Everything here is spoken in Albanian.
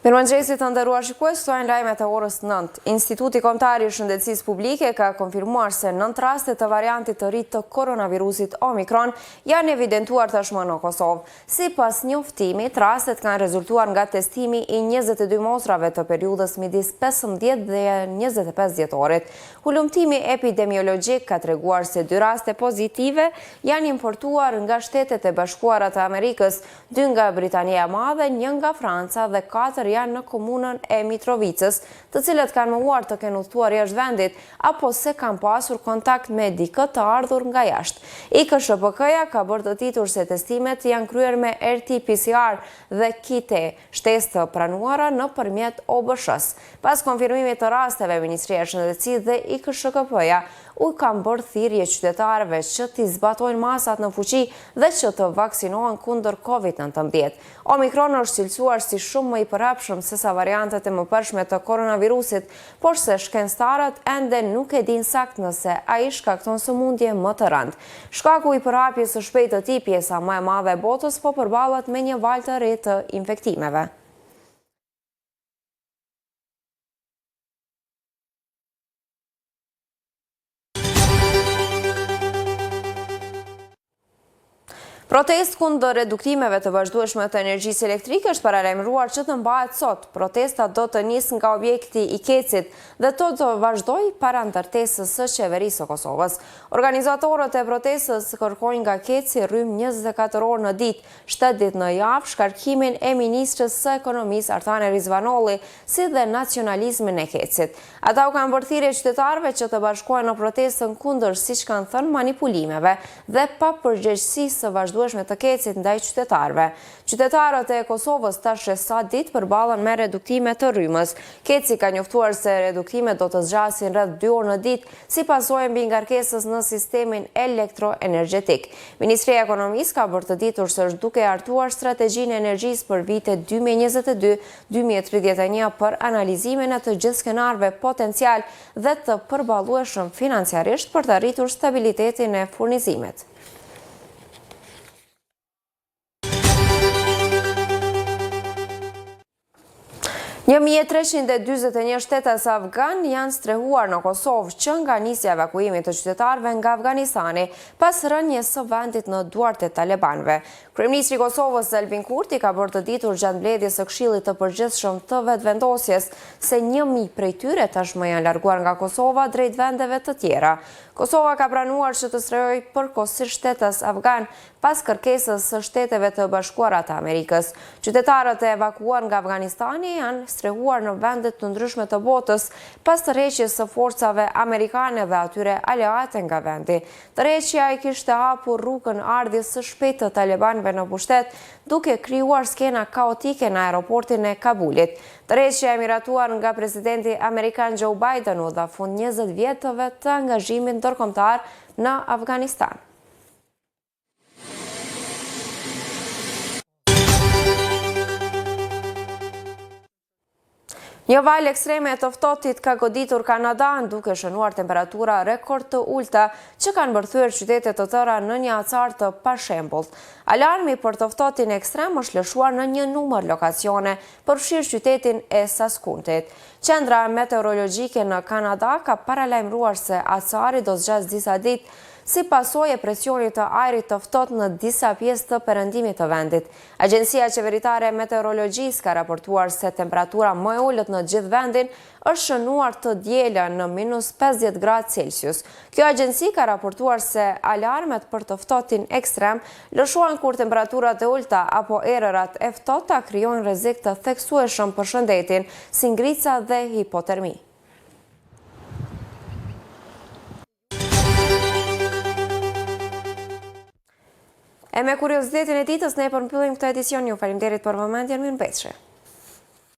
Mirëmëngjesi të nderuar shikues, këto janë lajmet e orës 9. Instituti Kombëtar i Shëndetësisë Publike ka konfirmuar se 9 raste të variantit të ri të koronavirusit Omikron janë evidentuar tashmë në Kosovë. Sipas njoftimit, rastet kanë rezultuar nga testimi i 22 mostrave të periudhës midis 15 dhe 25 dhjetorit. Hulumtimi epidemiologjik ka treguar se 2 raste pozitive janë importuar nga Shtetet e Bashkuara të Amerikës, 2 nga Britania e Madhe, 1 nga Franca dhe 4 janë në komunën e Mitrovicës, të cilët kanë mohuar të kenë udhëtuar jashtë vendit apo se kanë pasur kontakt me dikë të ardhur nga jashtë. IKSHPK-ja ka bërtëtitur se testimet janë kryer me RT-PCR dhe kite, shtesë të pranuara nëpërmjet OBSH-s. Pas konfirmimit të rasteve, Ministria e Shëndetësisë dhe IKSHPK-ja u kanë bërë thirrje qytetarëve që t'i zbatojnë masat në fuqi dhe që të vaksinohen kundër COVID-19. Omikron është cilësuar si shumë më i përhapshëm se sa variantet e mëparshme të koronavirusit, por se shkencëtarët ende nuk e dinë saktë nëse ai shkakton sëmundje më të rëndë. Shkaku i përhapjes së shpejtë të tij, pjesa më e madhe e botës, po përballet me një valë të re të infektimeve. Protestë kundër reduktimeve të vazhdueshme të energjisë elektrike është paralajmëruar që të mbahet sot. Protesta do të nisë nga objekti i Kecit dhe do të vazhdojë para ndërtesës së qeverisë së Kosovës. Organizatorët e protestës kërkojnë nga Keci rrym 24 orë në ditë, 7 ditë në javë, shkarkimin e ministrës së ekonomisë Artane Rizvanolli, si dhe nacionalizmin e Kecit. Ata u kanë bërë thirrje qytetarëve që të bashkohen në protestën kundër, siç kanë thënë, manipulimeve dhe papërgjegjësisë së vazhdueshme të Kecit ndaj qytetarëve. Qytetarët e Kosovës tash sa ditë përballen me reduktime të rrymës. Keci ka njoftuar se reduktimet do të zgjasin rreth 2 orë në ditë si pasojë mbi ngarkesës në sistemin elektroenergjetik. Ministria e Ekonomisë ka bërë të ditur se është duke hartuar strategjinë e energjisë për vitet 2022-2031 për analizimin e të gjithë skenarëve potencial dhe të përballueshëm financiarisht për të arritur stabilitetin e furnizimit. 1341 shtetas afgan janë strehuar në Kosovë që nga nisja evakuimit të qytetarëve nga Afganistani pas rënies së vendit në duart e talibanëve. Kryeministri i Kosovës Albin Kurti ka bërë të ditur gjatë mbledhjes së Këshillit të Përgjithshëm të Vetëvendosjes se 1000 prej tyre tashmë janë larguar nga Kosova drejt vendeve të tjera. Kosova ka pranuar që të strehojë përkohësisht shtetas afgan pas kërkesës së Shteteve të Bashkuara të Amerikës. Qytetarët e evakuar nga Afganistani janë strehuar në vende të ndryshme të botës pas tërheqjes së forcave amerikane dhe atyre aleate nga vendi. Tërheqja i kishte hapur rrugën ardhjes së shpejtë të talibanëve në pushtet, duke krijuar skena kaotike në aeroportin e Kabulit. Tërheqja e miratuar nga presidenti amerikan Joe Biden u dha fund 20 vjetëve të angazhimit ndërkombëtar në Afganistan. Një valë ekstreme të ftohtit ka goditur Kanadanë duke shënuar temperatura rekord të ulta që kanë bërthyer qytete të tëra në një acar të pashembullt. Alarmi për të ftohtin ekstrem është lëshuar në një numër lokacione, përfshirë qytetin e Saskuntit. Qendra meteorologjike në Kanada ka paralajmëruar se acari do zgjas disa ditë si pasojë e presionit të ajrit të ftohtë në disa pjesë të perëndimit të vendit. Agjencia Qeveritare e Meteorologjisë ka raportuar se temperatura më e ulët në gjithë vendin është shënuar të dielën në -50 gradë Celsius. Kjo agjenci ka raportuar se alarmet për të ftohtin ekstrem lëshohen kur temperaturat e ulta apo erërat e ftohta krijojnë rrezik të theksueshëm për shëndetin, si ngrica dhe hipotermi. E me kuriozitetin e ditës ne përmbyllim këtë edicion. Ju faleminderit për vëmendjen, mirëmbëjtje.